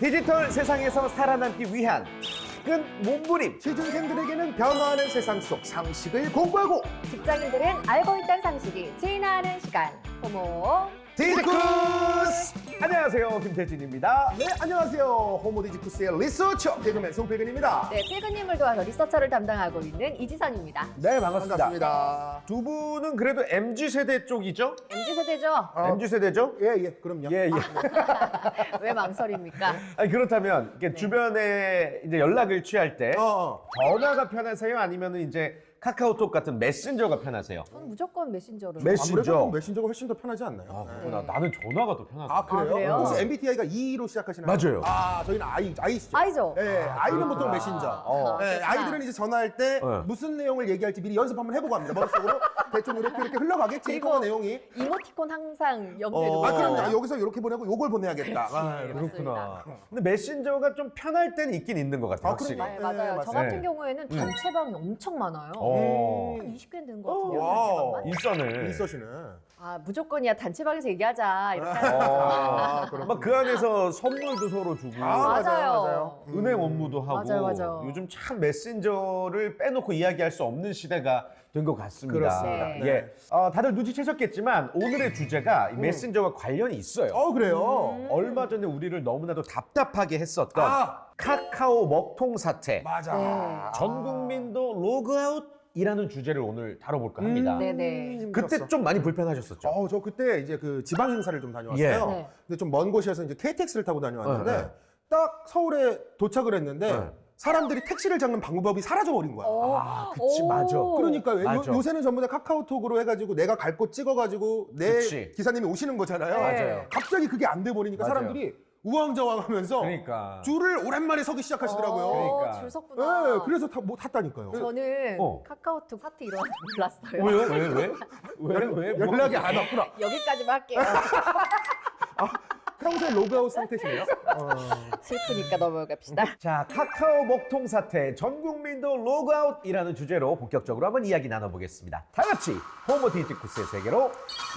디지털 세상에서 살아남기 위한 끈 몸부림. 취준생들에게는 변화하는 세상 속 상식을 공부하고 직장인들은 알고 있던 상식이 진화하는 시간. 호모 디지쿠스! 안녕하세요, 김태진입니다. 네, 안녕하세요. 호모디지쿠스의 리서처 개그맨 송필근입니다. 네, 필근님을 도와서 리서처를 담당하고 있는 이지선입니다. 네, 반갑습니다. 반갑습니다. 두 분은 그래도 MZ세대 쪽이죠? MZ세대죠? MZ세대죠? 예, 그럼요. 예, 예. 왜 망설입니까? 아니, 그렇다면 이렇게 주변에 이제 연락을 취할 때 전화가 편하세요? 아니면 이제 카카오톡 같은 메신저가 편하세요? 저는 무조건 메신저를. 아무래도 메신저가 훨씬 더 편하지 않나요? 그렇구나. 나는 전화가 더 편하다. 아, 그래요? 그래요? 혹시 MBTI가 E로 시작하시나요? 맞아요. 아, 저희는 I시죠? I죠? 네, I는 보통 메신저. 네, 그렇구나. 아이들은 이제 전화할 때 네. 무슨 내용을 얘기할지 미리 연습 한번 해보고 합니다. 머릿속으로 대충 이렇게 흘러가겠지, 그리고 이거 내용이. 이모티콘 항상 염두에 두고. 그럼 여기서 이렇게 보내고 요걸 보내야겠다. 그렇구나. 근데 메신저가 좀 편할 때는 있긴 있는 것 같아요, 확실히. 그런가요? 네, 맞아요. 네, 저 맞습니다. 같은 경우에는 단체방이 엄청 많아요. 어. 한 20개는 되는 것 같은데요, 와우. 단체방만? 일선을. 있어시네. 아, 무조건이야. 단체방에서 얘기하자. 이렇게 하는 거죠. 막 그 안에서 선물도 서로 주고. 맞아요. 은행 업무도 하고. 맞아요. 요즘 참 메신저를 빼놓고 이야기할 수 없는 시대가 된 것 같습니다. 그렇습니다. 네. 예. 다들 눈치채셨겠지만 오늘의 주제가 이 메신저와 관련이 있어요. 그래요? 얼마 전에 우리를 너무나도 답답하게 했었던 아! 카카오 먹통 사태. 맞아. 네. 전 국민도 로그아웃이라는 주제를 오늘 다뤄볼까 합니다. 네네. 그때 좀 많이 불편하셨었죠? 저 그때 이제 그 지방 행사를 좀 다녀왔어요. 예. 네. 근데 좀 먼 곳이어서 이제 KTX를 타고 다녀왔는데 네, 네. 딱 서울에 도착을 했는데 네. 사람들이 택시를 잡는 방법이 사라져 버린 거야. 그치, 맞아. 그러니까 맞아. 요새는 전부 다 카카오톡으로 해가지고 내가 갈 곳 찍어가지고 내 그치. 기사님이 오시는 거잖아요. 맞아요. 갑자기 그게 안 돼 버리니까 맞아요. 사람들이 우왕좌왕하면서 그러니까. 줄을 오랜만에 서기 시작하시더라고요. 그러니까. 줄 섰구나. 네, 그래서 탔다니까요. 저는 어. 카카오톡 사태 일어나는 줄 몰랐어요. 왜요? 왜? 연락이 안 왔구나. 여기까지만 할게요. 평소에 로그아웃 상태시네요. 슬프니까 넘어갑시다. 자, 카카오 먹통 사태, 전 국민도 로그아웃이라는 주제로 본격적으로 한번 이야기 나눠보겠습니다. 다 같이 호모 디지쿠스의 세계로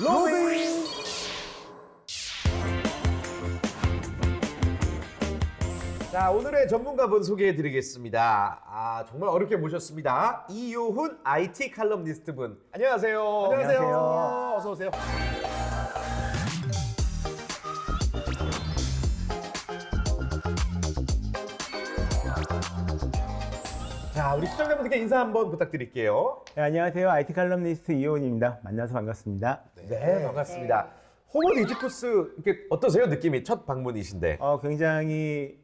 로그인! 자, 오늘의 전문가분 소개해드리겠습니다. 정말 어렵게 모셨습니다. 이효훈 IT 칼럼니스트 분. 안녕하세요. 안녕하세요. 어서 오세요. 자, 우리 시청자분들께 인사 한번 부탁드릴게요. 네, 안녕하세요. IT 칼럼니스트 이호은입니다. 만나서 반갑습니다. 네, 반갑습니다. 호모 디지쿠스 이렇게 어떠세요? 느낌이 첫 방문이신데. 굉장히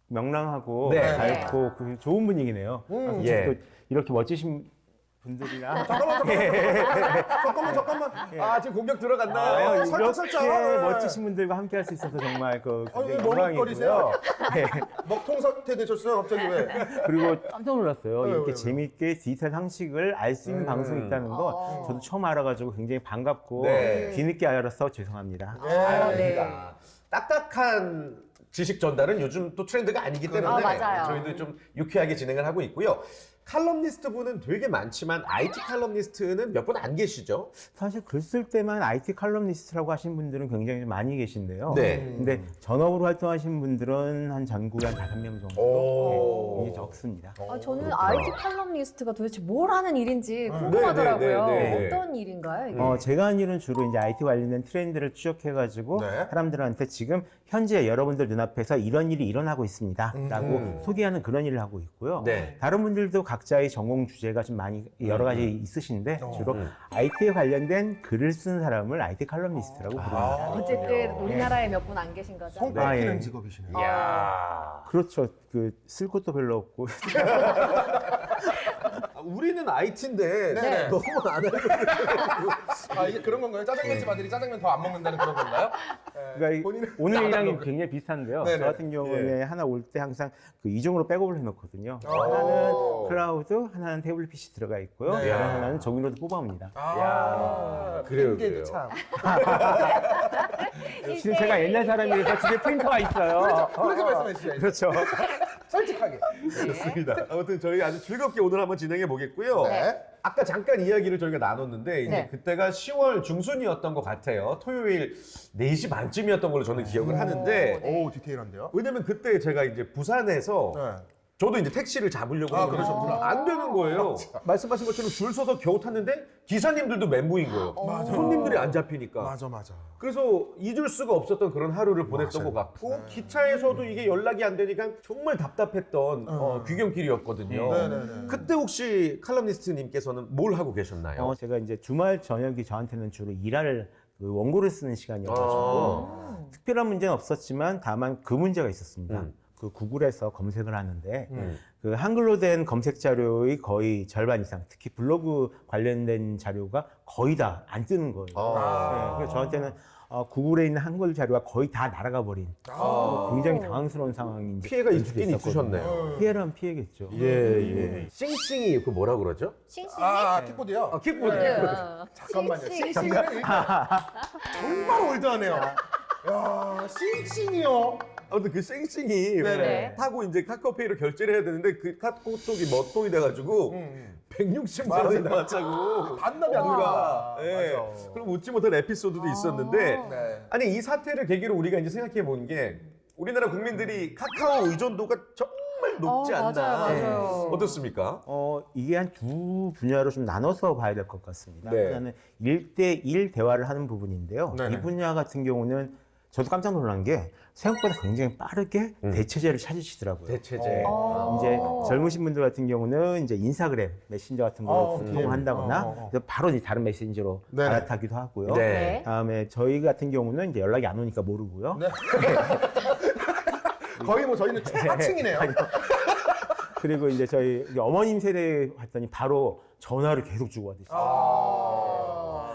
명랑하고 네. 밝고 그 좋은 분위기네요. 예. 또 이렇게 멋지신 분들이랑 잠깐만. 지금 공격 들어갔나요? 살짝. 이렇게 멋지신 분들과 함께 할 수 있어서 정말 굉장히 너무 영광이고요. 네. 먹통 사태 되셨어요, 갑자기 왜? 그리고 깜짝 놀랐어요. 이렇게 왜요? 재미있게 디지털 상식을 알 수 있는 방송이 있다는 거 저도 처음 알아가지고 굉장히 반갑고 네. 뒤늦게 알아서 죄송합니다. 아닙니다. 딱딱한 지식 전달은 요즘 또 트렌드가 아니기 때문에 맞아요. 저희도 좀 유쾌하게 진행을 하고 있고요. 칼럼니스트 분은 되게 많지만 IT 칼럼니스트는 몇 분 안 계시죠? 사실 글 쓸 때만 IT 칼럼니스트라고 하신 분들은 굉장히 많이 계신데요. 네. 근데 전업으로 활동하시는 분들은 한 전국에 한 5명 정도 오. 굉장히 적습니다. 저는 IT 칼럼니스트가 도대체 뭘 하는 일인지 궁금하더라고요. 네. 어떤 일인가요, 이게? 제가 한 일은 주로 이제 IT 관련된 트렌드를 추적해가지고 네. 사람들한테 지금 현재 여러분들 눈앞에서 이런 일이 일어나고 있습니다라고 소개하는 그런 일을 하고 있고요. 네. 다른 분들도 각자의 전공 주제가 좀 많이 여러 가지 있으신데 주로 IT에 관련된 글을 쓴 사람을 IT 칼럼니스트라고 부릅니다. 어쨌든 우리나라에 몇 분 안 계신 거죠? 손 아, 뺏기는 예. 직업이시네요. 이야. 그렇죠. 쓸 것도 별로 없고 우리는 IT인데 네. 너무 안 알고 이게 그런 건가요? 짜장면집 아들이 짜장면 더 안 먹는다는 그런 건가요? 그러니까 본인은 오늘이랑 굉장히 비슷한데요. 네네. 저 같은 경우에 하나 올 때 항상 그 이중으로 백업을 해놓거든요. 하나는 클라우드, 하나는 태블릿 PC 들어가 있고요. 네. 다른 하나는 정의로도 뽑아옵니다. 그래요, 핑계도 그래요. 참. 지금 제가 옛날 사람이라서 집에 프린터가 있어요. 그렇게 말씀해 주셔야죠. 그렇죠. 솔직하게. 좋습니다. 아무튼 저희 아주 즐겁게 오늘 한번 진행해 보겠고요. 네. 아까 잠깐 이야기를 저희가 나눴는데 이제 네. 그때가 10월 중순이었던 것 같아요. 토요일 4시 반쯤이었던 걸로 저는 기억을 하는데 오, 디테일한데요? 왜냐면 그때 제가 이제 부산에서 네. 저도 이제 택시를 잡으려고 아, 했는데 그러셨구나. 안 되는 거예요. 말씀하신 것처럼 줄 서서 겨우 탔는데 기사님들도 멘붕인 거예요. 맞아. 손님들이 안 잡히니까. 맞아. 그래서 잊을 수가 없었던 그런 하루를 보냈던 맞아요. 것 같고 기차에서도 이게 연락이 안 되니까 정말 답답했던 귀경길이었거든요. 네네네. 그때 혹시 칼럼니스트님께서는 뭘 하고 계셨나요? 제가 이제 주말 저녁이 저한테는 주로 일할 그 원고를 쓰는 시간이어가지고 특별한 문제는 없었지만 다만 그 문제가 있었습니다. 그 구글에서 검색을 하는데 그 한글로 된 검색 자료의 거의 절반 이상, 특히 블로그 관련된 자료가 거의 다 안 뜨는 거예요. 네, 그래서 저한테는 구글에 있는 한글 자료가 거의 다 날아가 버린 굉장히 당황스러운 상황이 이제 피해가 있긴 있었거든요. 있으셨네요. 피해라면 피해겠죠. 예. 싱싱이 그 뭐라 그러죠? 싱싱이? 킥보드요? 킥보드. 잠깐만요. 싱싱. 싱싱은 정말 올드하네요. 야, 싱싱이요? 아무튼 그 싱싱이 네네. 타고 이제 카카오페이로 결제를 해야 되는데 그 카카오톡이 멋통이 돼가지고 160만 원이 나왔다고 반납이 안 누가. 돼. 예. 맞아. 그럼 웃지 못할 에피소드도 있었는데 네. 아니 이 사태를 계기로 우리가 이제 생각해 본 게 우리나라 국민들이 카카오 의존도가 정말 높지 않나. 맞아요. 어떻습니까? 이게 한 두 분야로 좀 나눠서 봐야 될 것 같습니다. 네. 하나는 1대1 대화를 하는 부분인데요. 네네. 이 분야 같은 경우는 저도 깜짝 놀란 게 생각보다 굉장히 빠르게 대체제를 찾으시더라고요. 대체제. 이제 젊으신 분들 같은 경우는 이제 인스타그램 메신저 같은 걸로 소통을 한다거나 그래서 바로 이제 다른 메신저로 네네. 갈아타기도 하고요. 네. 다음에 저희 같은 경우는 이제 연락이 안 오니까 모르고요. 네. 거의 뭐 저희는 최하층이네요. 그리고 이제 저희 이제 어머님 세대 봤더니 바로 전화를 계속 주고 받으시죠.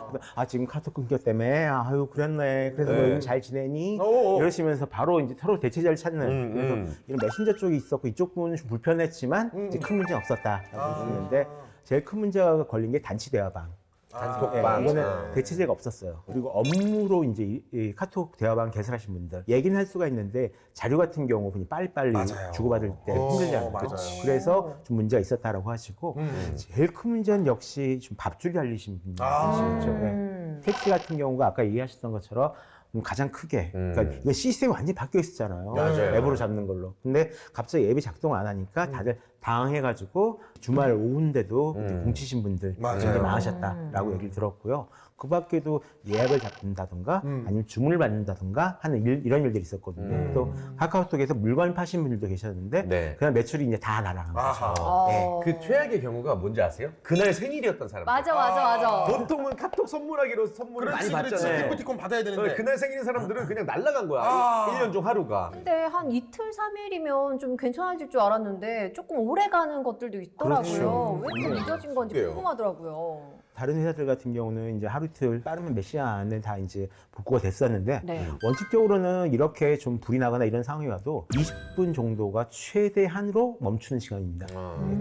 그래서 지금 카톡 끊겼다며. 아유 그랬네. 그래서 너 요즘 잘 지내니? 오. 이러시면서 바로 이제 서로 대체제를 찾는. 그래서 이런 메신저 쪽이 있었고 이쪽 부분은 좀 불편했지만 이제 큰 문제는 없었다라고 보시는데 제일 큰 문제가 걸린 게 단체 대화방. 단톡방. 이거는 대체제가 없었어요. 그리고 업무로 이제 이 카톡 대화방 개설하신 분들 얘기는 할 수가 있는데 자료 같은 경우 그냥 빨리빨리 맞아요. 주고받을 때 힘들잖아요. 맞아요. 그래서 좀 문제가 있었다라고 하시고 제일 큰 문제는 역시 좀 밥줄 알리신 분이 계시죠. 네. 택시 같은 경우가 아까 얘기하셨던 것처럼 가장 크게 그러니까 이거 시스템이 완전히 바뀌어 있었잖아요. 맞아요. 앱으로 잡는 걸로. 근데 갑자기 앱이 작동 안 하니까 다들 당황해가지고 주말 오후인데도 공치신 분들 맞아요. 굉장히 많으셨다라고 얘기를 들었고요. 그 밖에도 예약을 잡는다던가 아니면 주문을 받는다던가 하는 이런 일들이 있었거든요. 또 카카오톡에서 물건 파신 분들도 계셨는데 네. 그냥 매출이 이제 다 날아간 거죠. 아하. 네. 그 최악의 경우가 뭔지 아세요? 그날 생일이었던 사람. 맞아. 보통은 카톡 선물하기로 선물을 많이 그렇지. 받잖아요. 기프티콘 받아야 되는데. 그날 생일인 사람들은 그냥 날라간 거야. 아. 1년 중 하루가. 근데 한 이틀, 3일이면 좀 괜찮아질 줄 알았는데 조금 오래 가는 것들도 있더라고요. 그렇죠. 왜 이렇게 늦어진 건지 그래요. 궁금하더라고요. 다른 회사들 같은 경우는 이제 하루 이틀 빠르면 몇 시간 안에 다 이제 복구가 됐었는데 네. 원칙적으로는 이렇게 좀 불이 나거나 이런 상황이 와도 20분 정도가 최대한으로 멈추는 시간입니다.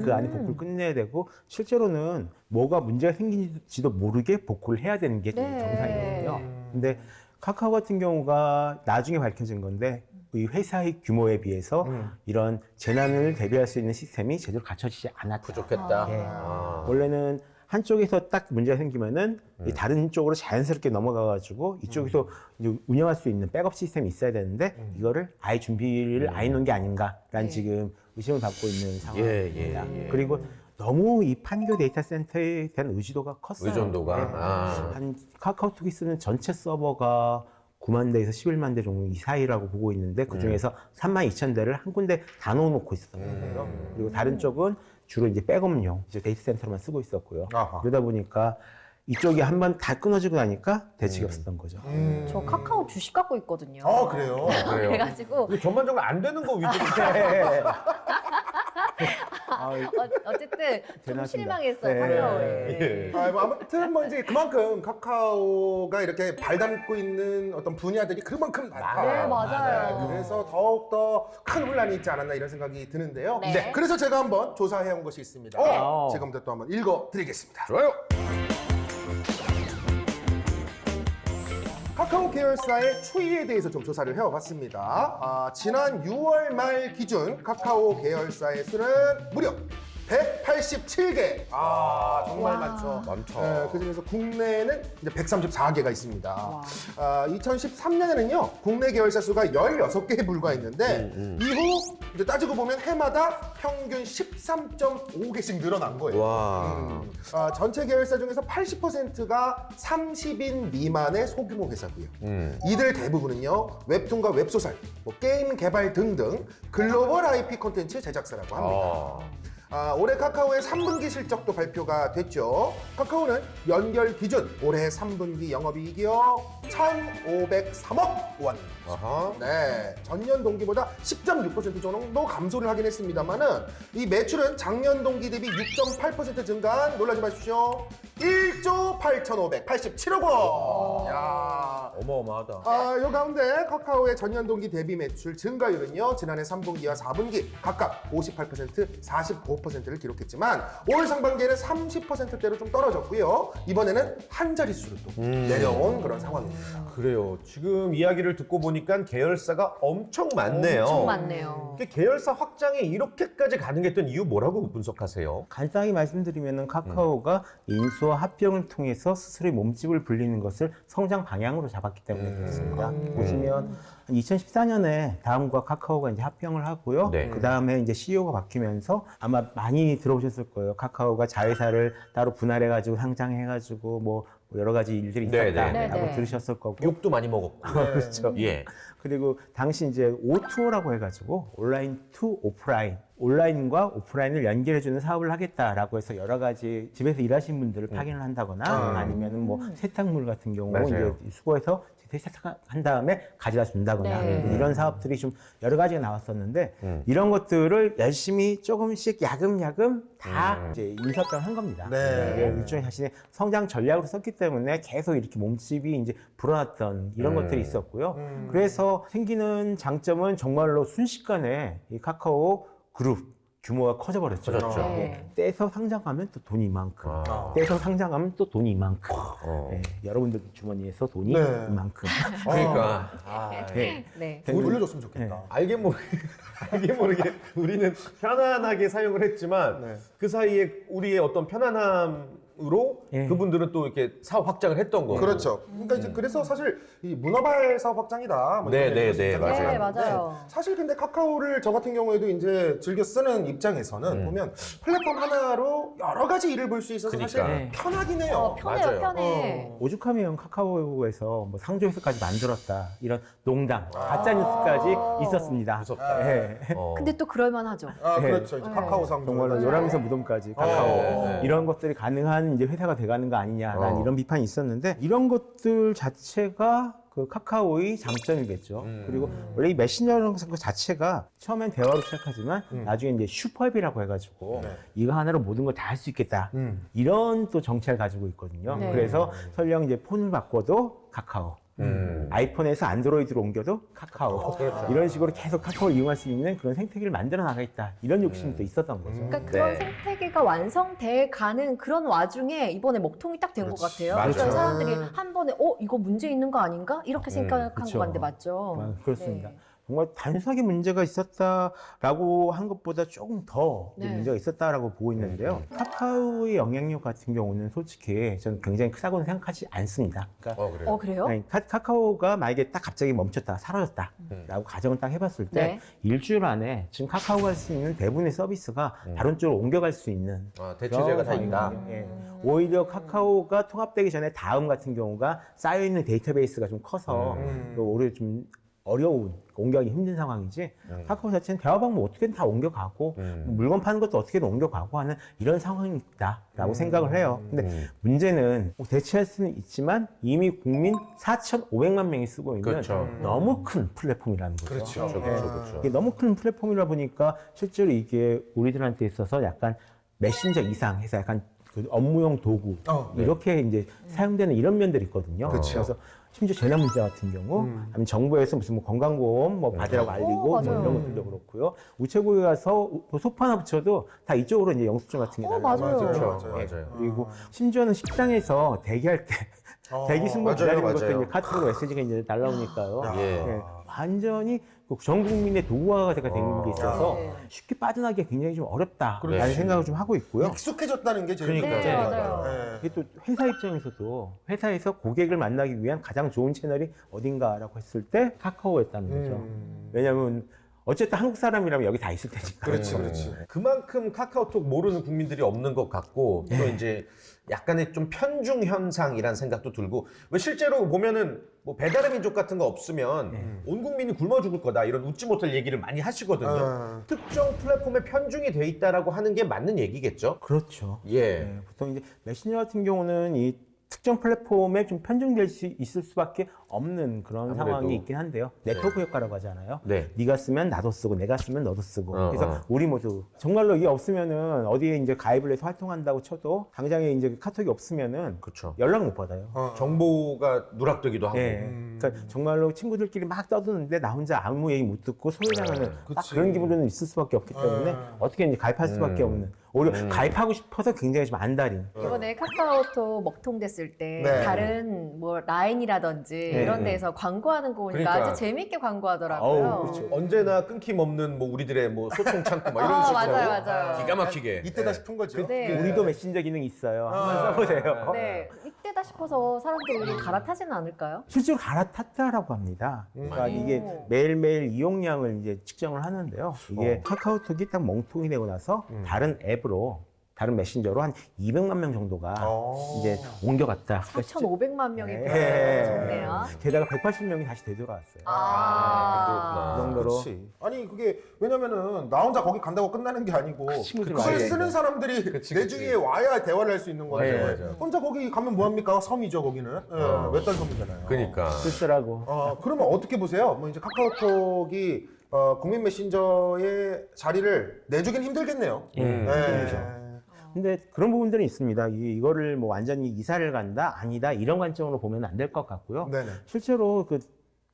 그 안에 복구를 끝내야 되고 실제로는 뭐가 문제가 생긴지도 모르게 복구를 해야 되는 게 네. 정상이거든요. 근데 카카오 같은 경우가 나중에 밝혀진 건데 이 회사의 규모에 비해서 이런 재난을 대비할 수 있는 시스템이 제대로 갖춰지지 않았다. 부족했다. 예. 아. 원래는 한쪽에서 딱 문제가 생기면은 이 다른 쪽으로 자연스럽게 넘어가가지고 이쪽에서 이제 운영할 수 있는 백업 시스템이 있어야 되는데 이거를 아예 준비를 안 해놓은 게 아닌가라는 지금 의심을 받고 있는 상황입니다. 그리고 너무 이 판교 데이터 센터에 대한 의지도가 컸어요. 의존도가. 네. 아. 한 카카오톡이 쓰는 전체 서버가 9만 대에서 11만 대 정도 이 사이라고 보고 있는데 그 중에서 3만 2천 대를 한 군데 다 넣어놓고 있었던 거예요. 그리고 다른 쪽은 주로 이제 백업용 이제 데이터 센터로만 쓰고 있었고요. 아하. 그러다 보니까 이쪽이 한번 다 끊어지고 나니까 대책이 없었던 거죠. 저 카카오 주식 갖고 있거든요. 그래요? 그래요. 그래가지고 이거 전반적으로 안 되는 거 위주로 해. 어쨌든 좀 대단하십니다. 실망했어요. 네. 카카오에. 예. 뭐 아무튼 뭐 이제 그만큼 카카오가 이렇게 발담고 있는 어떤 분야들이 그만큼 많다. 네, 맞아요. 그래서 더욱더 큰 혼란이 있지 않았나 이런 생각이 드는데요. 네. 그래서 제가 한번 조사해온 것이 있습니다. 지금부터 또 한번 읽어드리겠습니다. 좋아요. 카카오 계열사의 추이에 대해서 좀 조사를 해와봤습니다. 지난 6월 말 기준 카카오 계열사의 수는 무려 187개. 정말 와. 많죠. 많죠. 네, 그중에서 국내는 이제 134개가 있습니다. 2013년에는요, 국내 계열사 수가 16개에 불과했는데, 이후 이제 따지고 보면 해마다 평균 13.5개씩 늘어난 거예요. 와. 전체 계열사 중에서 80%가 30인 미만의 소규모 회사고요. 이들 대부분은요, 웹툰과 웹소설, 뭐 게임 개발 등등 글로벌 IP 콘텐츠 제작사라고 합니다. 올해 카카오의 3분기 실적도 발표가 됐죠. 카카오는 연결 기준 올해 3분기 영업이익이요 1,503억 원. 네, 전년 동기보다 10.6% 정도 감소를 하긴 했습니다만은 이 매출은 작년 동기 대비 6.8% 증가한, 놀라지 마십시오, 1조 8,587억 원. 야. 어마어마하다. 요 가운데 카카오의 전년 동기 대비 매출 증가율은요, 지난해 3분기와 4분기 각각 58%, 45%를 기록했지만 올 상반기에는 30%대로 좀 떨어졌고요. 이번에는 한 자릿수로 또 내려온 그런 상황입니다. 그래요. 지금 이야기를 듣고 보니까 계열사가 엄청 많네요. 엄청 많네요. 이게 계열사 확장에 이렇게까지 가능했던 이유 뭐라고 분석하세요? 간단하게 말씀드리면 카카오가 인수와 합병을 통해서 스스로의 몸집을 불리는 것을 성장 방향으로 잡았기 때문에 그렇습니다. 보시면 2014년에 다음과 카카오가 이제 합병을 하고요. 네. 그 다음에 이제 CEO가 바뀌면서 아마 많이 들어보셨을 거예요. 카카오가 자회사를 따로 분할해가지고 상장해가지고 뭐 여러 가지 일들이 네, 있었다라고 네, 네. 들으셨을 거고. 욕도 많이 먹었고. 그렇죠. 예. 그리고 당시 이제 O2O라고 해가지고 온라인 투 오프라인, 온라인과 오프라인을 연결해주는 사업을 하겠다라고 해서 여러 가지 집에서 일하시는 분들을 파견을 한다거나 아니면은 뭐 세탁물 같은 경우 맞아요. 이제 수거해서 세탁한 다음에 가져다 준다거나 네. 이런 사업들이 좀 여러 가지가 나왔었는데 이런 것들을 열심히 조금씩 야금야금 다 이제 인수합병을 한 겁니다. 네. 이게 일종의 자신의 성장 전략으로 썼기 때문에 계속 이렇게 몸집이 이제 불어났던 이런 것들이 있었고요. 그래서 생기는 장점은 정말로 순식간에 이 카카오 그룹 규모가 커져버렸죠. 커졌죠. 네. 떼서 상장하면 또 돈이 이만큼, 떼서 상장하면 또 돈이 이만큼. 네, 여러분들 주머니에서 돈이 네. 이만큼. 그러니까 네. 네. 돈 돌려줬으면 좋겠다. 알게 모르게 우리는 편안하게 사용을 했지만 네. 그 사이에 우리의 어떤 편안함으로 예. 그분들은 또 이렇게 사업 확장을 했던 거고. 그렇죠. 그러니까 이제 그래서 사실 이 문어발 사업 확장이다. 뭐 네, 이런 네, 얘기가 네, 진짜 맞아요. 네, 많은데 맞아요. 사실 근데 카카오를 저 같은 경우에도 이제 즐겨 쓰는 입장에서는 보면 플랫폼 하나로 여러 가지 일을 볼 수 있어서 사실 그러니까. 편하긴 해요. 편해요, 맞아요. 편해. 오죽하면 카카오에서 뭐 상조회사까지 만들었다. 이런 농담, 가짜뉴스까지 있었습니다. 무섭다. 네. 근데 또 그럴만하죠. 그렇죠. 이제 네. 카카오 상조. 정말로 요람에서 무덤까지 카카오 네. 이런 것들이 가능한 이제 회사가 돼가는 거 아니냐라는 어. 이런 비판이 있었는데 이런 것들 자체가 그 카카오의 장점이겠죠. 그리고 원래 이 메신저라는 것 자체가 처음엔 대화로 시작하지만 나중에 이제 슈퍼앱이라고 해가지고 네. 이거 하나로 모든 걸 다 할 수 있겠다. 이런 또 정체를 가지고 있거든요. 네. 그래서 설령 이제 폰을 바꿔도 카카오. 아이폰에서 안드로이드로 옮겨도 카카오. 그렇죠. 이런 식으로 계속 카카오를 이용할 수 있는 그런 생태계를 만들어 나가겠다. 이런 욕심이 또 있었던 거죠. 그러니까 그런 네. 생태계가 완성돼 가는 그런 와중에 이번에 먹통이 딱 된 것 같아요. 맞아요. 그러니까 사람들이 한 번에 이거 문제 있는 거 아닌가? 이렇게 생각한 그쵸. 것 같은데 맞죠? 그렇습니다. 네. 정말 단순하게 문제가 있었다라고 한 것보다 조금 더 네. 문제가 있었다라고 보고 있는데요. 카카오의 영향력 같은 경우는 솔직히 저는 굉장히 크다고는 생각하지 않습니다. 그러니까 그래요. 그래요? 아니, 카카오가 만약에 딱 갑자기 멈췄다, 사라졌다라고 가정을 딱 해봤을 때 네. 일주일 안에 지금 카카오가 할 수 있는 대부분의 서비스가 다른 쪽으로 옮겨갈 수 있는 대체제가 그런 다 있다. 상황이거든요. 예. 오히려 카카오가 통합되기 전에 다음 같은 경우가 쌓여있는 데이터베이스가 좀 커서 또 오히려 좀 어려운, 옮겨가기 힘든 상황이지 카카오 자체는 대화 방법 어떻게든 다 옮겨가고 물건 파는 것도 어떻게든 옮겨가고 하는 이런 상황이 있다라고 생각을 해요. 근데 문제는 뭐 대체할 수는 있지만 이미 국민 4,500만 명이 쓰고 있는 그렇죠. 너무 큰 플랫폼이라는 거죠. 그렇죠. 그렇죠. 이게 너무 큰 플랫폼이라 보니까 실제로 이게 우리들한테 있어서 약간 메신저 이상 해서 약간 그 업무용 도구 이렇게 이제 사용되는 이런 면들이 있거든요. 그쵸. 그래서 심지어 재난 문제 같은 경우, 아니면 정부에서 무슨 뭐 건강보험 뭐 받으라고 알리고 뭐 맞아요. 이런 것들도 그렇고요. 우체국에 가서 소파 하나 붙여도 다 이쪽으로 이제 영수증 같은 게 맞아요. 맞아요. 그리고 심지어는 식당에서 대기할 때 대기 승무 맞아요, 기다리는 맞아요. 것도 이제 카톡으로 메시지가 이제 날라오니까요. 예. 네, 완전히 전 국민의 도구화가 된 게 있어서 네. 쉽게 빠져나기가 굉장히 좀 어렵다라는 그렇지. 생각을 좀 하고 있고요. 익숙해졌다는 게 제일 그러니까요. 네, 문제예요. 맞아요. 이게 또 회사 입장에서도 회사에서 고객을 만나기 위한 가장 좋은 채널이 어딘가라고 했을 때 카카오였다는 거죠. 왜냐하면 어쨌든 한국 사람이라면 여기 다 있을 테니까. 그렇지, 그렇지. 그만큼 카카오톡 모르는 국민들이 없는 것 같고 또 이제 약간의 좀 편중 현상이란 생각도 들고 왜 실제로 보면은 뭐 배달의 민족 같은 거 없으면 온 국민이 굶어 죽을 거다 이런 웃지 못할 얘기를 많이 하시거든요. 특정 플랫폼에 편중이 돼 있다라고 하는 게 맞는 얘기겠죠? 그렇죠. 예. 네, 보통 이제 메신저 같은 경우는 이 특정 플랫폼에 좀 편중될 수 있을 수밖에 없는 그런 아무래도. 상황이 있긴 한데요. 네트워크 효과라고 하잖아요. 네. 네가 쓰면 나도 쓰고 내가 쓰면 너도 쓰고. 그래서 어. 우리 모두 정말로 이게 없으면은 어디에 이제 가입을 해서 활동한다고 쳐도 당장에 이제 카톡이 없으면은 그렇죠. 연락 못 받아요. 정보가 누락되기도 하고. 네. 그러니까 정말로 친구들끼리 막 떠드는데 나 혼자 아무 얘기 못 듣고 소외당하는 딱 그치. 그런 기분은 있을 수밖에 없기 때문에 어떻게 이제 가입할 수밖에 없는. 오히려 가입하고 싶어서 굉장히 좀 안달인. 이번에 카카오톡 먹통됐을 때 네. 다른 뭐 라인이라든지 이런 데에서 광고하는 거 보니까 그러니까. 아주 재밌게 광고하더라고요. 어우, 그렇죠. 언제나 끊김없는 뭐 우리들의 뭐 소통 창구 막 이런 아, 식으로 맞아요, 맞아요. 기가 막히게 이때다 싶은 거죠. 네. 우리도 메신저 기능이 있어요. 한번 써보세요. 네, 이때다 싶어서 사람들이 갈아타지는 않을까요? 실제로 갈아탔다라고 합니다. 그러니까 이게 매일매일 이용량을 이제 측정을 하는데요. 이게 카카오톡이 딱 멍통이 되고 나서 다른 앱으로 다른 메신저로 한 200만 명 정도가 이제 옮겨갔다. 4,500만 명이 네. 좋네요. 게다가 180명이 다시 되돌아왔어요. 아, 그 정도로 그렇지. 아니 그게 왜냐면은 나 혼자 거기 간다고 끝나는 게 아니고 친구들 그걸 와야 쓰는 되는데. 사람들이 그치, 내 그치. 주위에 와야 대화를 할 수 있는 거예요. 맞아, 맞아. 혼자 거기 가면 뭐합니까? 섬이죠 거기는. 외딴 섬이잖아요. 그러니까. 쓸쓸하고. 그러면 어떻게 보세요? 뭐 이제 카카오톡이 국민 메신저의 자리를 내주긴 힘들겠네요. 힘들죠. 근데 그런 부분들은 있습니다. 이거를 뭐 완전히 이사를 간다? 아니다? 이런 관점으로 보면 안 될 것 같고요. 네네. 실제로 그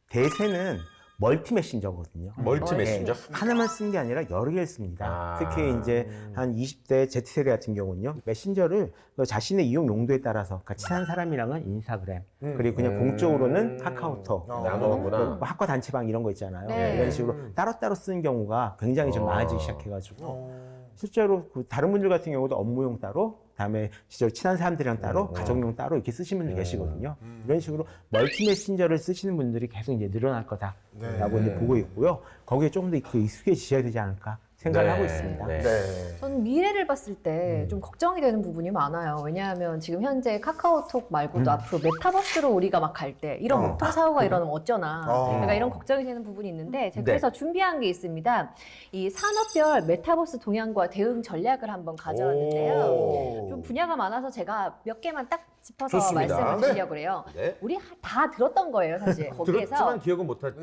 대세는 멀티 메신저거든요. 멀티 메신저? 하나만 쓰는 게 아니라 여러 개를 씁니다. 아. 특히 이제 한 20대 Z세대 같은 경우는요. 메신저를 그 자신의 이용 용도에 따라서 그러니까 친한 사람이랑은 인스타그램, 그리고 그냥 공적으로는 카카오톡, 나누는구나. 뭐 학과 단체방 이런 거 있잖아요. 네. 이런 식으로 따로따로 쓰는 경우가 굉장히 좀 많아지기 시작해가지고 실제로 그 다른 분들 같은 경우도 업무용 따로, 그다음에 진짜 친한 사람들이랑 따로, 가정용 따로 이렇게 쓰시는 분들 계시거든요. 이런 식으로 멀티 메신저를 쓰시는 분들이 계속 이제 늘어날 거다라고 이제 보고 있고요. 거기에 조금 더 익숙해지셔야 되지 않을까 생각을 네. 하고 있습니다. 네. 네. 저는 미래를 봤을 때 좀 걱정이 되는 부분이 많아요. 왜냐하면 지금 현재 카카오톡 말고도 앞으로 메타버스로 우리가 막 갈 때 이런 먹통 사고가 일어나면 어쩌나. 그러니까 이런 걱정이 되는 부분이 있는데 제가 네. 그래서 준비한 게 있습니다. 이 산업별 메타버스 동향과 대응 전략을 한번 가져왔는데요. 좀 분야가 많아서 제가 몇 개만 딱 짚어서 좋습니다. 말씀을 네. 드리려고 그래요. 네. 우리 다 들었던 거예요, 사실. 거기에서 들었지만 기억은 못하지.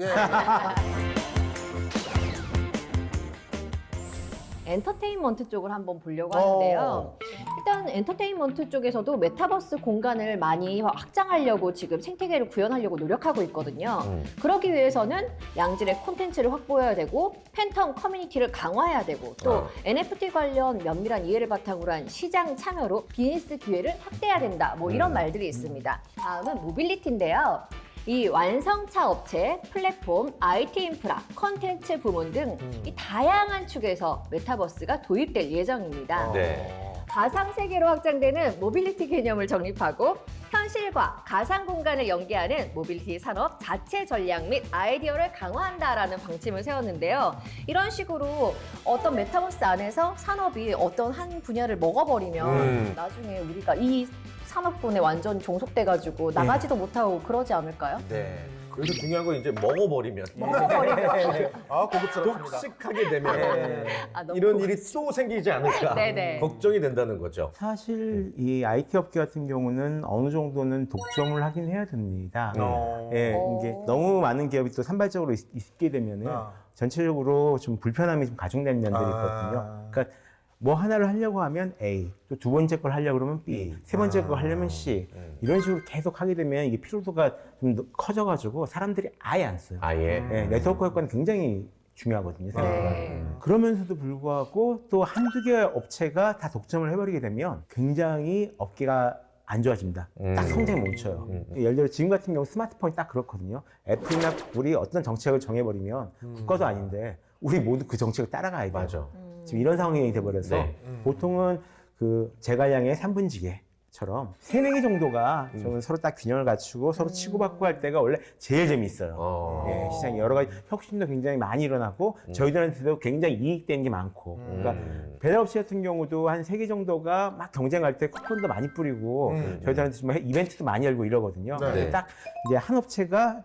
엔터테인먼트 쪽을 한번 보려고 하는데요. 일단 엔터테인먼트 쪽에서도 메타버스 공간을 많이 확장하려고 지금 생태계를 구현하려고 노력하고 있거든요. 그러기 위해서는 양질의 콘텐츠를 확보해야 되고 팬텀 커뮤니티를 강화해야 되고 또 NFT 관련 면밀한 이해를 바탕으로 한 시장 참여로 비즈니스 기회를 확대해야 된다. 뭐 이런 말들이 있습니다. 다음은 모빌리티인데요. 이 완성차 업체, 플랫폼, IT 인프라, 컨텐츠 부문 등 이 다양한 축에서 메타버스가 도입될 예정입니다. 네. 가상 세계로 확장되는 모빌리티 개념을 정립하고 현실과 가상 공간을 연계하는 모빌리티 산업 자체 전략 및 아이디어를 강화한다라는 방침을 세웠는데요. 이런 식으로 어떤 메타버스 안에서 산업이 어떤 한 분야를 먹어버리면 나중에 우리가 이 산업군에 완전 종속돼가지고 나가지도 못하고 그러지 않을까요? 네. 그래서 중요한 건 이제 먹어버리면. 고급스럽습니다. 독식하게 되면 아, 너무 이런 일이 또 생기지 않을까 네네. 걱정이 된다는 거죠. 사실 이 IT 업계 같은 경우는 어느 정도는 독점을 하긴 해야 됩니다. 예, 이게 너무 많은 기업이 또 산발적으로 있게 되면은 전체적으로 좀 불편함이 좀 가중되는 면들이 있거든요. 그러니까 뭐 하나를 하려고 하면 A, 또 두 번째 걸 하려고 그러면 B, 세 번째 걸 하려면 C 이런 식으로 계속 하게 되면 이게 피로도가 좀 커져가지고 사람들이 아예 안 써요. 아예. 예, 네트워크 효과는 굉장히 중요하거든요. 생각보다. 네. 그러면서도 불구하고 또 한두 개 업체가 다 독점을 해버리게 되면 굉장히 업계가 안 좋아집니다. 딱 성장이 멈춰요. 예를 들어 지금 같은 경우 스마트폰이 딱 그렇거든요. 애플이나 구글이 어떤 정책을 정해버리면 국가도 아닌데 우리 모두 그 정책을 따라가야 돼요. 맞아. 지금 이런 상황이 돼버려서 네. 보통은 그 제갈량의 3분지게처럼 3-4개 정도가 좀 서로 딱 균형을 갖추고 서로 치고받고 할 때가 원래 제일 재밌어요. 예, 시장에 여러 가지 혁신도 굉장히 많이 일어나고 저희들한테도 굉장히 이익되는 게 많고 그러니까 배달업체 같은 경우도 한 3개 정도가 막 경쟁할 때 쿠폰도 많이 뿌리고 저희들한테 좀 이벤트도 많이 열고 이러거든요. 네. 근데 딱 이제 한 업체가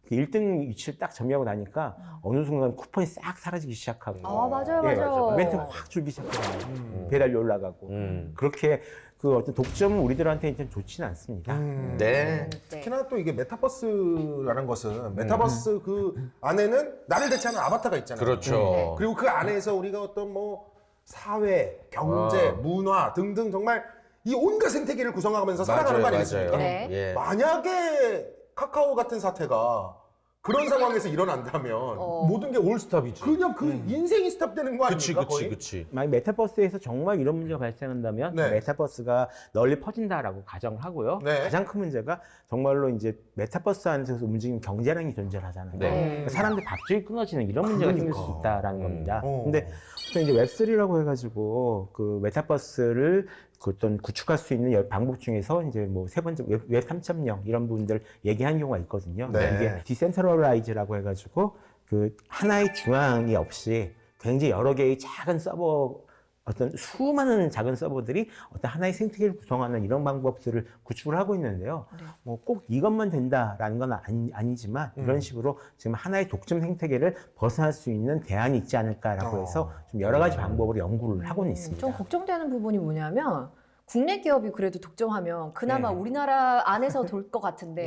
그 1등 위치를 딱 점유하고 나니까 어느 순간 쿠폰이 싹 사라지기 시작하고 아, 맞아요, 예, 맞아요. 이벤트가 확 줄기 시작하잖아요. 배달료 올라가고 그렇게 그 어떤 독점은 우리들한테 좀 좋지는 않습니다. 네. 네. 특히나 또 이게 메타버스라는 것은 메타버스 그 안에는 나를 대체하는 아바타가 있잖아요. 그렇죠. 그리고 그 안에서 우리가 어떤 뭐 사회, 경제, 문화 등등 정말 이 온갖 생태계를 구성하면서 살아가는 거 아니겠습니까? 네. 예. 만약에 카카오 같은 사태가 그런 상황에서 일어난다면 모든 게 올스탑이지. 그냥 그 인생이 스탑되는 거 그치, 아닙니까? 그치, 거의? 그치. 만약 메타버스에서 정말 이런 문제가 발생한다면 네. 메타버스가 널리 퍼진다라고 가정을 하고요. 네. 가장 큰 문제가 정말로 이제 메타버스 안에서 움직이는 경제량이 존재하잖아요. 네. 그러니까 사람들 밥줄이 끊어지는 이런 문제가 생길 수 그러니까. 있다라는 겁니다. 어. 근데 보통 이제 웹3라고 해가지고 그 메타버스를 그 어떤 구축할 수 있는 여러 방법 중에서 이제 뭐 세 번째 웹 3.0 이런 부분들 얘기하는 경우가 있거든요. 네. 그러니까 이게 디센트럴라이즈라고 해가지고 그 하나의 중앙이 없이 굉장히 여러 개의 작은 서버 어떤 수많은 작은 서버들이 어떤 하나의 생태계를 구성하는 이런 방법들을 구축을 하고 있는데요. 뭐 꼭 이것만 된다라는 건 아니지만 이런 식으로 지금 하나의 독점 생태계를 벗어날 수 있는 대안이 있지 않을까라고 해서 좀 여러 가지 방법으로 연구를 하고는 있습니다. 좀 걱정되는 부분이 뭐냐면 국내 기업이 그래도 독점하면 그나마 네. 우리나라 안에서 돌 것 같은데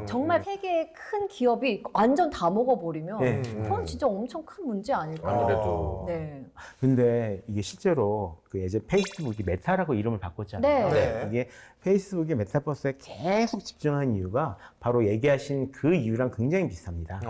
정말 세계의 큰 기업이 완전 다 먹어버리면 네. 그건 진짜 엄청 큰 문제 아닐까요? 아무래도. 네. 근데 이게 실제로 그 예전 페이스북이 메타라고 이름을 바꿨잖아요. 네. 네. 이게 페이스북이 메타버스에 계속 집중한 이유가 바로 얘기하신 그 이유랑 굉장히 비슷합니다.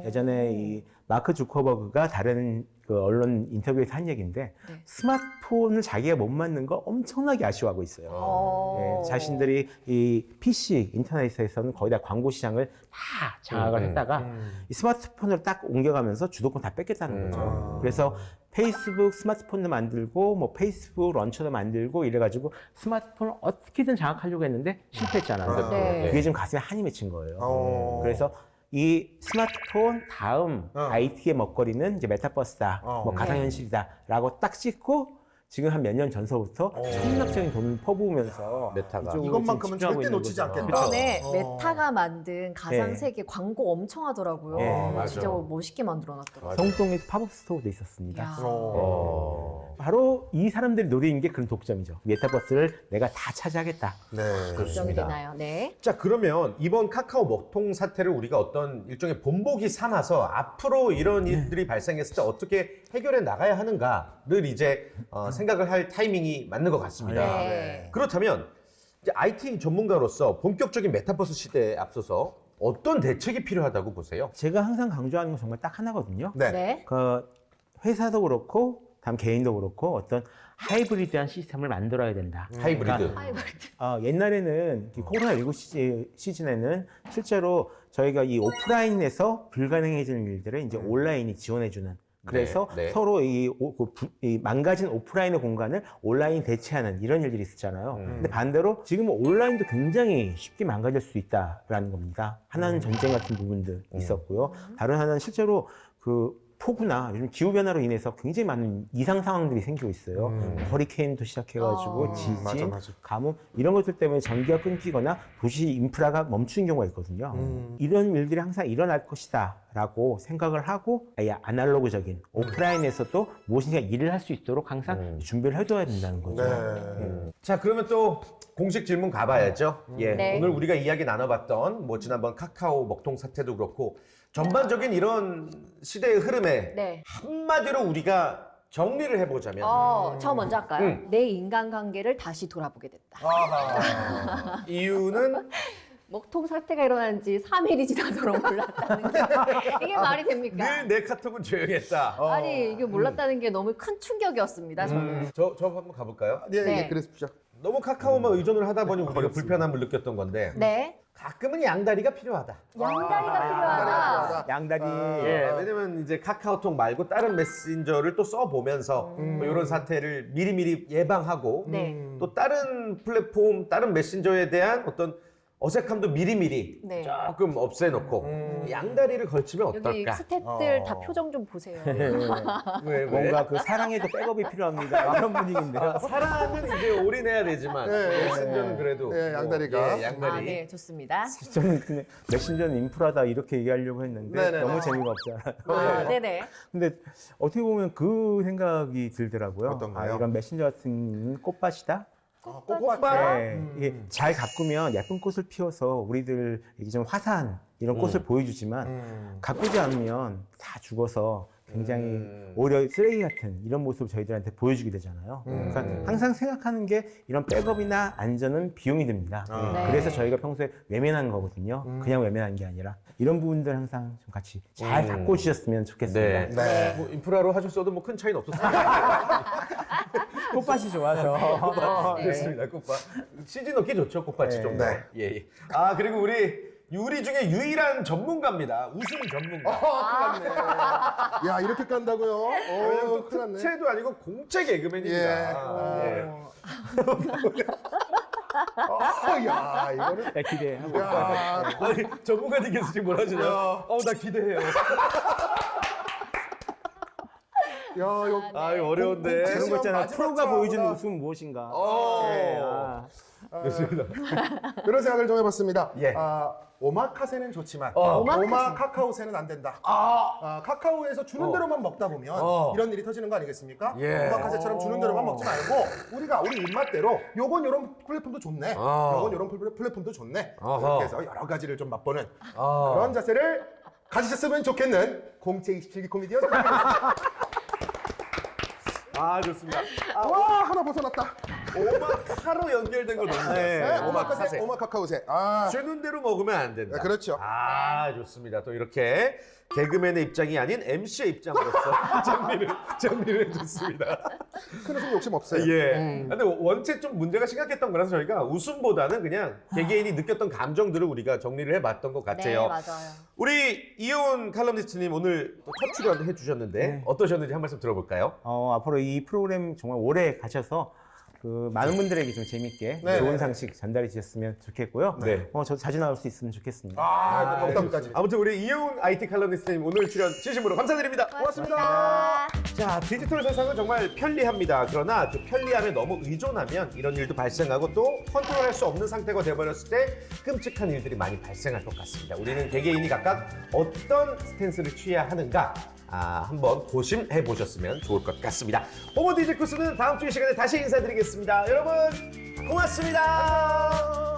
예전에 이 마크 주커버그가 다른 그 언론 인터뷰에서 한 얘기인데 네. 스마트폰을 자기가 못 만든 거 엄청나게 아쉬워하고 있어요. 예, 자신들이 이 PC 인터넷에서는 거의 다 광고 시장을 다 장악을 했다가 이 스마트폰으로 딱 옮겨가면서 주도권 다 뺏겠다는 거죠. 그래서 페이스북 스마트폰도 만들고 뭐 페이스북 런처도 만들고 이래가지고 스마트폰을 어떻게든 장악하려고 했는데 실패했잖아요. 네. 그게 지금 가슴에 한이 맺힌 거예요. 그래서 이 스마트폰 다음 IT의 먹거리는 이제 메타버스다, 뭐 가상현실이다라고 딱 찍고 지금 한 몇 년 전서부터 천문학적인 돈을 퍼부으면서 메타가. 이쪽으로 이것만큼은 지금 집중하고 절대 있는 놓치지 거죠. 않겠다. 이번에 어. 메타가 만든 가상세계 광고 엄청 하더라고요. 네, 맞아. 진짜 멋있게 만들어놨더라고요. 성동에서 팝업 스토어도 있었습니다. 야. 바로 이 사람들이 노리는 게 그런 독점이죠. 메타버스를 내가 다 차지하겠다. 네. 걱정이 되나요? 네. 자, 그러면 이번 카카오 먹통 사태를 우리가 어떤 일종의 본보기 삼아서 앞으로 이런 일들이 발생했을 때 어떻게 해결해 나가야 하는가를 이제 생각을 할 타이밍이 맞는 것 같습니다. 네. 그렇다면 이제 IT 전문가로서 본격적인 메타버스 시대에 앞서서 어떤 대책이 필요하다고 보세요? 제가 항상 강조하는 건 정말 딱 하나거든요. 네. 네. 그 회사도 그렇고 다음 개인도 그렇고 어떤 하이브리드한 시스템을 만들어야 된다. 하이브리드. 옛날에는 이 코로나19 시즌에는 실제로 저희가 이 오프라인에서 불가능해지는 일들을 이제 온라인이 지원해주는. 그래서 네, 네. 서로 이 망가진 오프라인의 공간을 온라인이 대체하는 이런 일들이 있었잖아요. 근데 반대로 지금은 온라인도 굉장히 쉽게 망가질 수 있다라는 겁니다. 하나는 전쟁 같은 부분도 있었고요. 다른 하나는 실제로 그 폭우나 요즘 기후변화로 인해서 굉장히 많은 이상 상황들이 생기고 있어요. 허리케인도 시작해가지고 지진, 맞아. 가뭄 이런 것들 때문에 전기가 끊기거나 도시 인프라가 멈추는 경우가 있거든요. 이런 일들이 항상 일어날 것이다 라고 생각을 하고 아예 아날로그적인 오프라인에서도 무엇인가 일을 할 수 있도록 항상 준비를 해둬야 된다는 거죠. 네. 자, 그러면 또 공식 질문 가봐야죠. 예, 네. 오늘 우리가 이야기 나눠봤던 뭐 지난번 카카오 먹통 사태도 그렇고 전반적인 이런 시대의 흐름에 네. 한마디로 우리가 정리를 해보자면 저 먼저 할까요? 내 인간관계를 다시 돌아보게 됐다. 아하. 이유는 먹통 사태가 일어난 지 3일이 지나도록 몰랐다는 게 이게 말이 됩니까? 늘 내 카톡은 조용했다. 아니 이게 몰랐다는 게 너무 큰 충격이었습니다. 저는. 저 한번 가볼까요? 네, 네. 예, 그랬습니다. 너무 카카오만 의존을 하다 보니 우리가 불편함을 느꼈던 건데 네. 가끔은 양다리가 필요하다. 양다리가 필요하다. 양다리. 예, 왜냐면 이제 카카오톡 말고 다른 메신저를 또 써보면서 뭐 이런 사태를 미리미리 예방하고 네. 또 다른 플랫폼, 다른 메신저에 대한 어떤 어색함도 미리미리 네. 조금 없애놓고 양다리를 걸치면 여기 어떨까? 스태프들 다 표정 좀 보세요. 왜? 뭔가 그 사랑에도 백업이 필요합니다. 그런 분위기인데요. 사랑은 이제 올인해야 되지만 네. 메신저는 그래도 네, 양다리가. 예, 양다리. 아, 네, 좋습니다. 저는 근데 메신저는 인프라다 이렇게 얘기하려고 했는데 네네네. 너무 재미가 없잖아요. 아, 네네. 근데 어떻게 보면 그 생각이 들더라고요. 어떤가요? 아, 이런 메신저 같은 꽃밭이다. 꽃밭. 네, 이게 잘 가꾸면 예쁜 꽃을 피워서 우리들 이게 좀 화사한 이런 꽃을 보여주지만 가꾸지 않으면 다 죽어서 굉장히 오히려 쓰레기 같은 이런 모습을 저희들한테 보여주게 되잖아요. 그러니까 항상 생각하는 게 이런 백업이나 안전은 비용이 듭니다. 네. 그래서 저희가 평소에 외면하는 거거든요. 그냥 외면하는 게 아니라 이런 부분들 항상 좀 같이 잘 바꿔주셨으면 좋겠습니다. 네. 네. 뭐 인프라로 하셨어도 뭐 큰 차이는 없었습니다. 꽃밭이 좋아서. 네. 그렇습니다. 꽃밭. 시즌 얻기 좋죠. 꽃밭이 네. 좀 더. 네. 예, 예. 아 그리고 우리 중에 유일한 전문가입니다. 웃음 전문가. 큰일 났네. 야, 이렇게 깐다고요? 왜냐면 또 큰일 났네. 특채도 아니고 공채 개그맨입니다. 예. 야, 이거는. 네, 기대하고. 야, 아니 전문가님께서 지금 뭐라 하시나요? 야. 나 기대해요. 야, 요. 아 이거 어려운데. 공채 그런 거 있잖아요. 마지막 프로가 차보다- 보여주는 웃음은 무엇인가. 네, 아. 좋습니다. 그런 생각을 좀 해봤습니다. 예. 오마카세는 좋지만 오마카세. 오마카카오세는 안 된다. 카카오에서 주는 대로만 먹다 보면 이런 일이 터지는 거 아니겠습니까? 예. 오마카세처럼 주는 대로만 먹지 말고 우리가 우리 입맛대로 요건 요런 플랫폼도 좋네. 요건 요런 플랫폼도 좋네. 어허. 이렇게 해서 여러 가지를 좀 맛보는 아. 그런 자세를 가지셨으면 좋겠는 공채 27기 코미디언. 아 좋습니다. 와, 하나 벗어났다. 오마카로 연결된 거 너무 좋았어요. 네, 오마카카오세. 주는 대로 먹으면 안 된다. 네, 그렇죠. 아 좋습니다. 또 이렇게 개그맨의 입장이 아닌 MC의 입장으로서 정리를 해줬습니다. 큰 웃음 욕심 없어요. 예. 근데 원체 좀 문제가 심각했던 거라서 저희가 웃음보다는 그냥 개개인이 느꼈던 감정들을 우리가 정리를 해봤던 것 같아요. 네, 맞아요. 우리 이효은 칼럼니스트님 오늘 또 첫 출연해 주셨는데 어떠셨는지 한 말씀 들어볼까요? 앞으로 이 프로그램 정말 오래 가셔서 그 많은 분들에게 좀 재밌게 네. 좋은 상식 전달해 주셨으면 좋겠고요. 네. 저도 자주 나올 수 있으면 좋겠습니다. 덕담까지. 아무튼 우리 이효은 IT 칼럼니스트님 오늘 출연 진심으로 감사드립니다. 고맙습니다. 자, 디지털 세상은 정말 편리합니다. 그러나 그 편리함에 너무 의존하면 이런 일도 발생하고 또 컨트롤할 수 없는 상태가 되어버렸을 때 끔찍한 일들이 많이 발생할 것 같습니다. 우리는 개개인이 각각 어떤 스탠스를 취해야 하는가 한번 고심해 보셨으면 좋을 것 같습니다. 호모 디지쿠스는 다음 주 이 시간에 다시 인사드리겠습니다. 여러분 고맙습니다.